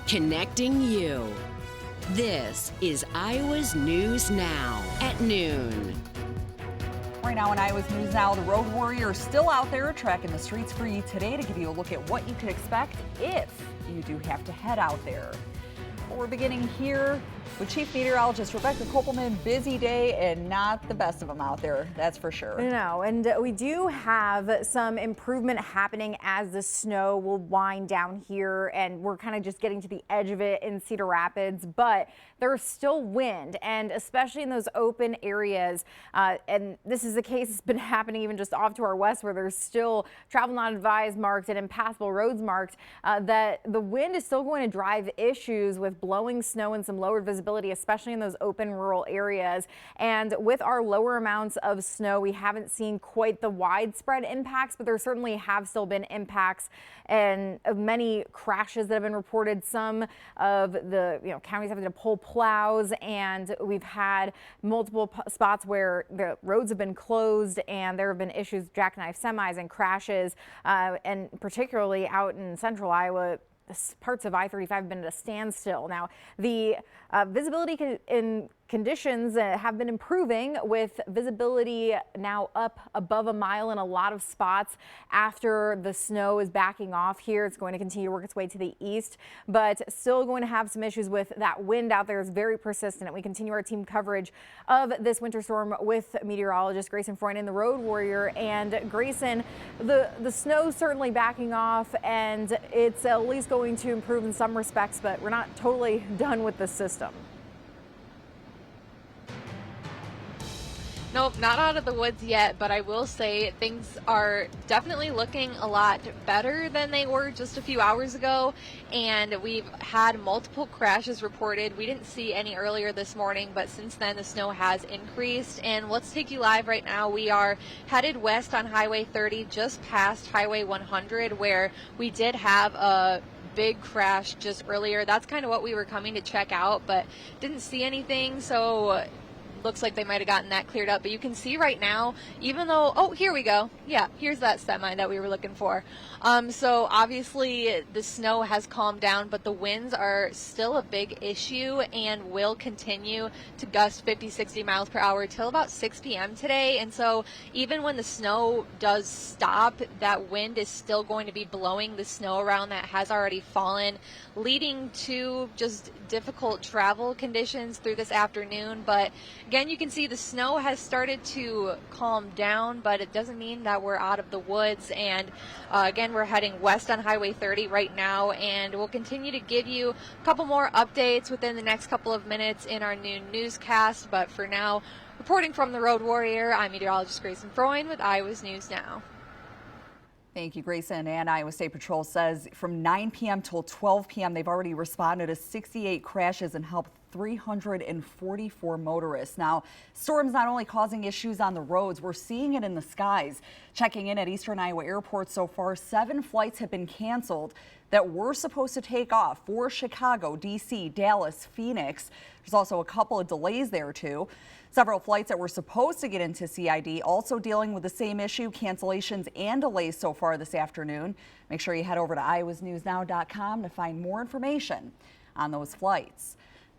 connecting you. This is Iowa's News Now at noon. Right now in Iowa's News Now, the road warrior is still out there tracking the streets for you today to give you a look at what you could expect if you do have to head out there. But we're beginning here with Chief Meteorologist Rebecca Kopelman. Busy day and not the best of them out there, that's for sure. No, and we do have some improvement happening as the snow will wind down here, and we're kind of just getting to the edge of it in Cedar Rapids, but there's still wind, and especially in those open areas, and this is the case, it's been happening even just off to our west where there's still travel not advised marked and impassable roads marked, that the wind is still going to drive issues with blowing snow and some lowered visibility, especially in those open rural areas. And with our lower amounts of snow, we haven't seen quite the widespread impacts, but there certainly have still been impacts and many crashes that have been reported. Some of the counties having to pull plows, and we've had multiple spots where the roads have been closed and there have been issues, jackknife semis and crashes, and particularly out in central Iowa. Parts of I-35 have been at a standstill. Now, the visibility in conditions have been improving, with visibility now up above a mile in a lot of spots after the snow is backing off here. It's going to continue to work its way to the east, but still going to have some issues with that wind out there. Is very persistent. We continue our team coverage of this winter storm with meteorologist Grayson Freund and the Road Warrior. And Grayson, the snow certainly backing off, and it's at least going to improve in some respects, but we're not totally done with the system. Nope, not out of the woods yet, but I will say things are definitely looking a lot better than they were just a few hours ago, and we've had multiple crashes reported. We didn't see any earlier this morning, but since then the snow has increased. And let's take you live right now. We are headed west on Highway 30, just past Highway 100, where we did have a big crash just earlier. That's kind of what we were coming to check out, but didn't see anything, so looks like they might have gotten that cleared up. But you can see right now, even though, oh, here we go. Yeah, here's that semi that we were looking for. So obviously the snow has calmed down, but the winds are still a big issue and will continue to gust 50, 60 miles per hour till about 6 p.m. today. And so even when the snow does stop, that wind is still going to be blowing the snow around that has already fallen, leading to just difficult travel conditions through this afternoon. But again, you can see the snow has started to calm down, but it doesn't mean that we're out of the woods. And again, we're heading west on Highway 30 right now, and we'll continue to give you a couple more updates within the next couple of minutes in our noon newscast. But for now, reporting from the Road Warrior, I'm meteorologist Grayson Freund with Iowa's News Now. Thank you, Grayson. And Iowa State Patrol says from 9 p.m. till 12 p.m. they've already responded to 68 crashes and helped 344 motorists. Now, storms not only causing issues on the roads, we're seeing it in the skies. Checking in at Eastern Iowa Airport so far, 7 flights have been canceled that were supposed to take off for Chicago, D.C., Dallas, Phoenix. There's also a couple of delays there, too. Several flights that were supposed to get into CID also dealing with the same issue, cancellations and delays so far this afternoon. Make sure you head over to iowasnewsnow.com to find more information on those flights.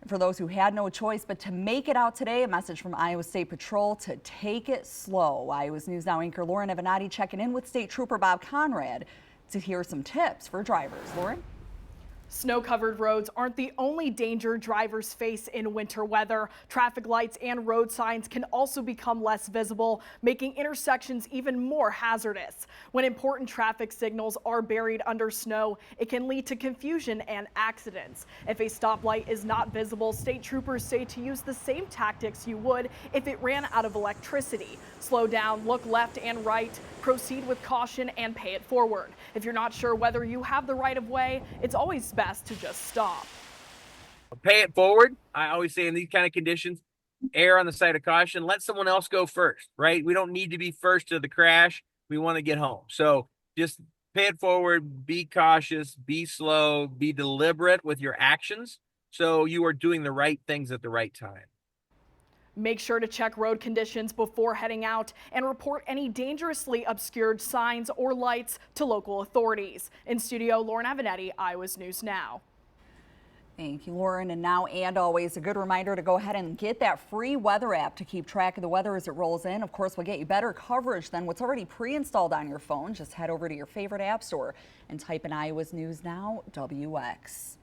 For those who had no choice but to make it out today, a message from Iowa State Patrol to take it slow. Iowa's News Now anchor Lauren Avenatti checking in with State Trooper Bob Conrad to hear some tips for drivers. Lauren? Snow-covered roads aren't the only danger drivers face in winter weather. Traffic lights and road signs can also become less visible, making intersections even more hazardous. When important traffic signals are buried under snow, it can lead to confusion and accidents. If a stoplight is not visible, state troopers say to use the same tactics you would if it ran out of electricity. Slow down, look left and right, proceed with caution, and pay it forward. If you're not sure whether you have the right of way, it's always best to just stop. Pay it forward. I always say in these kind of conditions, err on the side of caution. Let someone else go first, right? We don't need to be first to the crash. We want to get home. So just pay it forward, be cautious, be slow, be deliberate with your actions so you are doing the right things at the right time. Make sure to check road conditions before heading out and report any dangerously obscured signs or lights to local authorities. In studio, Lauren Avenatti, Iowa's News Now. Thank you, Lauren. And now and always a good reminder to go ahead and get that free weather app to keep track of the weather as it rolls in. Of course, we'll get you better coverage than what's already pre-installed on your phone. Just head over to your favorite app store and type in Iowa's News Now, WX.